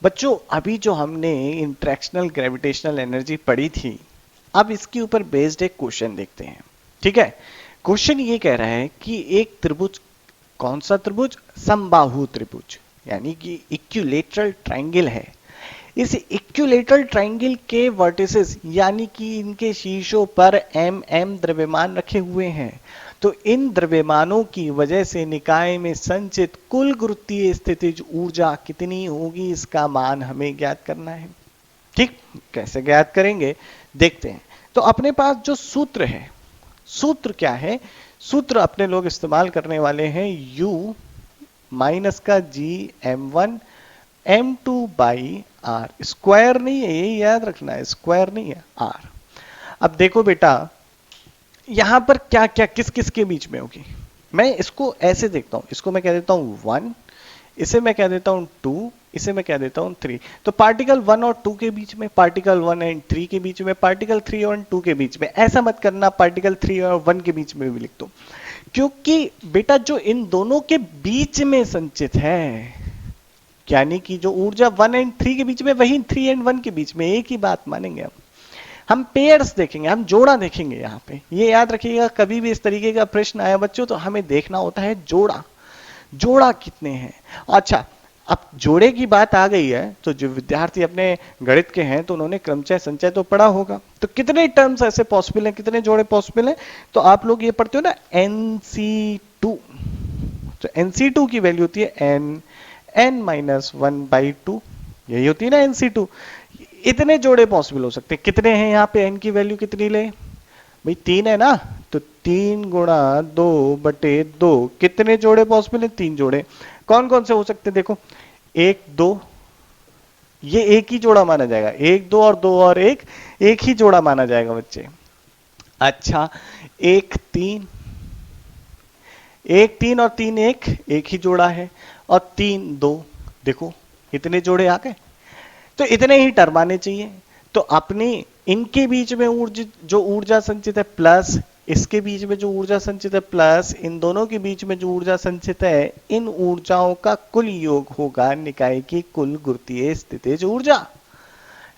बच्चों अभी जो हमने इंटरेक्शनल ग्रेविटेशनल एनर्जी पढ़ी थी, अब इसके ऊपर बेस्ड एक क्वेश्चन देखते हैं। ठीक है, क्वेश्चन ये कह रहा है कि एक त्रिभुज, कौन सा त्रिभुज? समबाहु त्रिभुज, यानी कि इक्विलेटरल ट्रायंगल है। इस इक्विलेटरल ट्रायंगल के वर्टिसेस यानी कि इनके शीर्षों पर एम एम द्रव्यमान रखे हुए हैं। तो इन द्रव्यमानों की वजह से निकाय में संचित कुल गुरुत्वीय स्थितिज ऊर्जा कितनी होगी, इसका मान हमें ज्ञात करना है। ठीक, कैसे ज्ञात करेंगे देखते हैं। तो अपने पास जो सूत्र है, सूत्र क्या है? सूत्र अपने लोग इस्तेमाल करने वाले हैं U माइनस का G M1 M2 by R। Square नहीं है, ये याद रखना है, स्क्वायर नहीं है, R। अब देखो बेटा, यहां पर क्या क्या किस किस के बीच में होगी, मैं इसको ऐसे देखता हूं, इसको मैं कह देता हूं 1, इसे मैं कह देता हूं 2, इसे मैं कह देता हूं 3। तो पार्टिकल 1 और 2 के बीच में, पार्टिकल 1 एंड 3 के बीच में, पार्टिकल 3 और 2 के बीच में। ऐसा मत करना पार्टिकल 3 और 1 के बीच में भी लिख दो, क्योंकि बेटा जो इन दोनों के बीच में संचित है, यानी कि जो ऊर्जा 1 एंड 3 के बीच में, वही 3 एंड 1 के बीच में, एक ही बात मानेंगे हम पेयर्स देखेंगे, हम जोड़ा देखेंगे। यहाँ पे ये याद रखिएगा, कभी भी इस तरीके का प्रश्न आया बच्चों तो हमें देखना होता है जोड़ा, जोड़ा कितने हैं। अच्छा, अब जोड़े की बात आ गई है तो जो विद्यार्थी अपने गणित के हैं तो उन्होंने क्रमचय संचय तो पढ़ा होगा। तो कितने टर्म्स ऐसे पॉसिबल हैं, कितने जोड़े पॉसिबल हैं? तो आप लोग ये पढ़ते हो ना NC2, तो NC2 की वैल्यू होती है n माइनस 1/2, यही होती है ना NC2। इतने जोड़े पॉसिबल हो सकते हैं। कितने हैं यहाँ पे? n की वैल्यू कितनी ले भाई? 3 है ना, तो 3 गुणा 2/2, कितने जोड़े पॉसिबल है? 3 जोड़े। कौन कौन से हो सकते हैं देखो, 1 2, ये एक ही जोड़ा माना जाएगा, 1 2 और 2 और 1 एक ही जोड़ा माना जाएगा बच्चे। अच्छा, 1 3, 1 3 और 3 1 एक ही जोड़ा है, और 3 2, देखो इतने जोड़े आ गए। तो इतने ही टर्म आने चाहिए। तो अपनी इनके बीच में जो ऊर्जा संचित है प्लस, इसके बीच में जो ऊर्जा संचित है प्लस, इन दोनों के बीच में जो ऊर्जा संचित है, इन ऊर्जाओं का कुल योग होगा निकाय की कुल गुरुत्वीय स्थितिज ऊर्जा।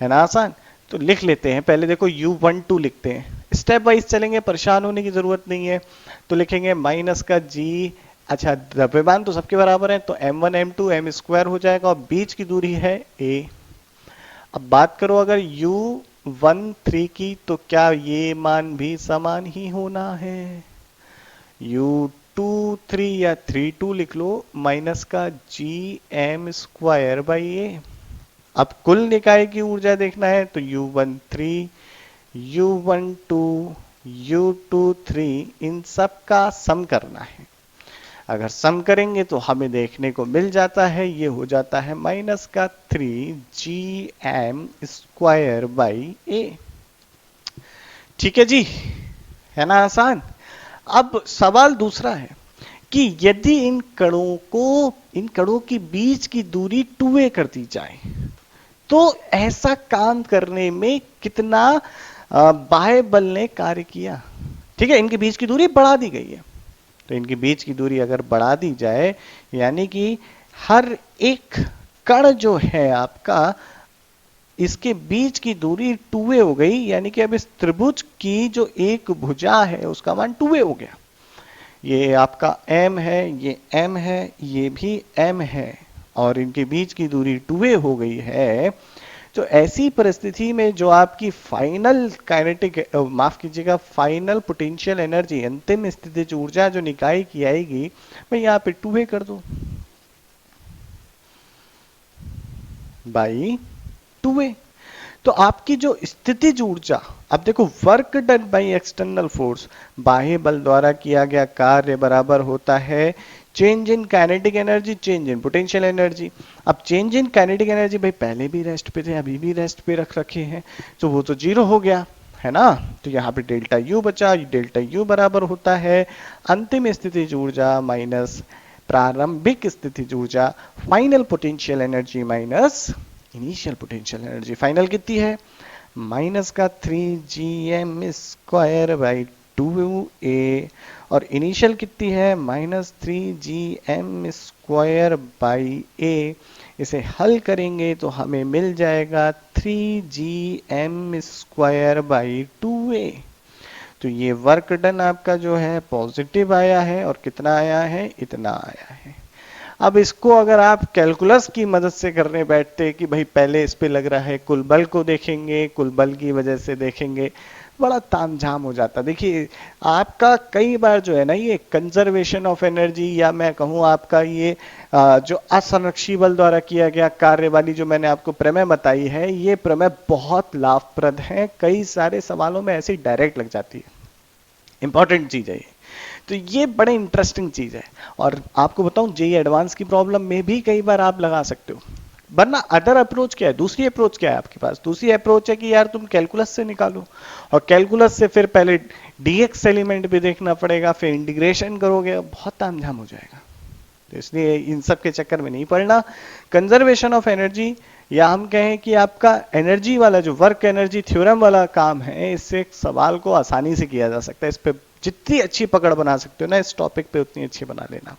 है ना आसान? तो लिख लेते हैं, पहले देखो U12 लिखते हैं, स्टेप वाइज चलेंगे, परेशान होने की जरूरत नहीं है। तो लिखेंगे माइनस का G, अच्छा द्रव्यमान तो सबके बराबर है, तो M1 M2 M स्क्वायर हो जाएगा, और बीच की दूरी है A। अब बात करो अगर U13 की, तो क्या ये मान भी समान ही होना है? U23 या 32 लिख लो, माइनस का GM स्क्वायर बाई A। अब कुल निकाय की ऊर्जा देखना है तो U13 U12 U23 इन सब का सम करना है। अगर सम करेंगे तो हमें देखने को मिल जाता है, ये हो जाता है माइनस का 3GM स्क्वायर बाई A। ठीक है जी, है ना आसान? अब सवाल दूसरा है कि यदि इन कणों के बीच की दूरी 2a कर दी जाए तो ऐसा काम करने में कितना बाह्य बल ने कार्य किया। ठीक है, इनके बीच की दूरी बढ़ा दी गई है, तो इनके बीच की दूरी अगर बढ़ा दी जाए, यानी कि हर एक कण जो है आपका, इसके बीच की दूरी 2a हो गई, यानी कि अब इस त्रिभुज की जो एक भुजा है उसका मान 2a हो गया। ये आपका m है, ये m है, ये भी m है, और इनके बीच की दूरी 2a हो गई है। तो ऐसी परिस्थिति में जो आपकी फाइनल काइनेटिक, माफ कीजिएगा, फाइनल पोटेंशियल एनर्जी, अंतिम स्थितिज ऊर्जा जो निकाय की आएगी, मैं यहाँ पे 2a कर दूं बाई 2a। तो आपकी जो स्थितिज ऊर्जा, अब देखो work done by external force, बाह्य बल द्वारा किया गया कार्य बराबर होता है change in kinetic energy, change in potential energy. अब चेंज इन काइनेटिक एनर्जी भाई पहले भी रेस्ट पे थे, अभी भी रेस्ट पे रख रखे हैं, तो वो तो 0 हो गया, है ना? तो यहाँ पे डेल्टा U बचा, डेल्टा U बराबर होता है अंतिम स्थितिज ऊर्जा माइनस प्रारंभिक स्थितिज ऊर्जा, final potential energy minus initial potential energy. Final कितनी है? माइनस का 3GM स्क्वायर बाई 2a, और इनिशियल कितनी है? Minus 3GM square by a। इसे हल करेंगे तो हमें मिल जाएगा 3gm² बाई 2a। तो ये वर्क डन आपका जो है पॉजिटिव आया है, और कितना आया है, इतना आया है। अब इसको अगर आप कैलकुलस की मदद से करने बैठते कि भाई पहले इस पे लग रहा है, कुल बल को देखेंगे, कुल बल की वजह से देखेंगे, बड़ा तामझाम हो जाता। देखिए आपका कई बार जो है ना ये कंजर्वेशन ऑफ एनर्जी, या मैं कहूँ आपका ये जो असंरक्षी बल द्वारा किया गया कार्य वाली जो मैंने आपको प्रमेय बताई है, ये प्रमेय बहुत लाभप्रद है, कई सारे सवालों में ऐसे डायरेक्ट लग जाती है, इंपॉर्टेंट चीज है ये। तो ये बड़े इंटरेस्टिंग चीज है। और आपको बताऊं जेई एडवांस की प्रॉब्लम में भी कई बार आप लगा सकते हो। वरना अदर अप्रोच क्या है, दूसरी अप्रोच क्या है आपके पास, दूसरी अप्रोच है कि यार तुम कैलकुलस से निकालो, और कैलकुलस से फिर पहले डीएक्स एलिमेंट भी देखना पड़ेगा, फिर इंटीग्रेशन करोगे, बहुत तामझाम हो जाएगा। तो इसलिए इन सब के चक्कर में नहीं पड़ना। कंजर्वेशन ऑफ एनर्जी, या हम कहें कि आपका एनर्जी वाला जो वर्क एनर्जी थ्योरम वाला काम है, इससे एक सवाल को आसानी से किया जा सकता है। इस पे जितनी अच्छी पकड़ बना सकते हो ना इस टॉपिक पे, उतनी अच्छी बना लेना।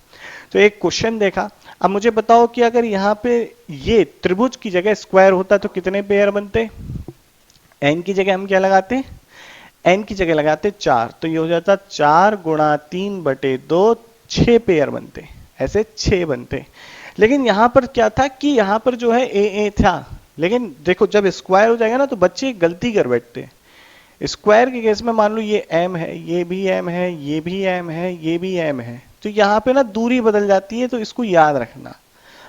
तो एक क्वेश्चन देखा। अब मुझे बताओ कि अगर यहाँ पे ये त्रिभुज की जगह स्क्वायर होता तो कितने पेयर बनते। एन की जगह हम क्या लगाते, एन की जगह लगाते 4, तो ये हो जाता 4 गुणा 3/2, 6 पेयर बनते, ऐसे 6 बनते। लेकिन यहां पर क्या था कि यहां पर जो है ए था, लेकिन देखो जब स्क्वायर हो जाएगा ना तो बच्चे गलती कर बैठते हैं। स्क्वायर के केस में मान लो ये m है, ये भी m है, ये भी m है, ये भी m है, तो यहाँ पे ना दूरी बदल जाती है, तो इसको याद रखना।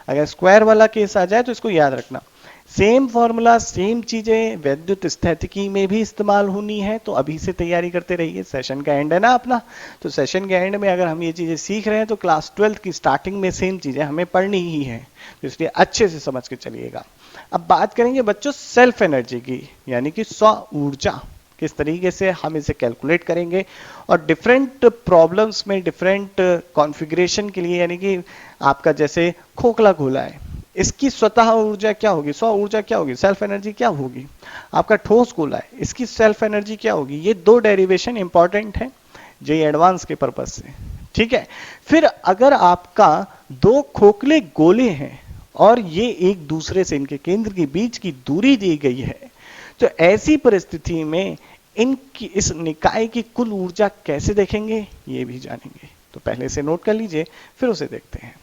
अगर स्क्वायर वाला केस आ जाए तो इसको याद रखना। सेम फॉर्मूला, सेम चीजें वैद्युत स्थितिकी में भी इस्तेमाल होनी है, तो अभी से तैयारी करते रहिए। सेशन का एंड है ना अपना, तो सेशन के एंड में अगर हम ये चीजें सीख रहे हैं तो क्लास 12 की स्टार्टिंग में सेम चीजें हमें पढ़नी ही है, तो इसलिए अच्छे से समझ के चलिएगा। अब बात करेंगे बच्चों सेल्फ एनर्जी की, यानी कि स्व ऊर्जा, किस तरीके से हम इसे कैलकुलेट करेंगे, और डिफरेंट प्रॉब्लम्स में डिफरेंट कॉन्फ़िगरेशन के लिए, यानी कि आपका जैसे खोखला घोला है, इसकी स्वतः ऊर्जा क्या होगी, स्व ऊर्जा क्या होगी, सेल्फ एनर्जी क्या होगी। आपका ठोस गोला है, इसकी सेल्फ एनर्जी क्या होगी। ये दो डेरिवेशन इंपॉर्टेंट है जेईई एडवांस के पर्पज से, ठीक है। फिर अगर आपका दो खोखले गोले हैं और ये एक दूसरे से, इनके केंद्र के बीच की दूरी दी गई है, तो ऐसी परिस्थिति में इनकी इस निकाय की कुल ऊर्जा कैसे देखेंगे, ये भी जानेंगे। तो पहले से नोट कर लीजिए, फिर उसे देखते हैं।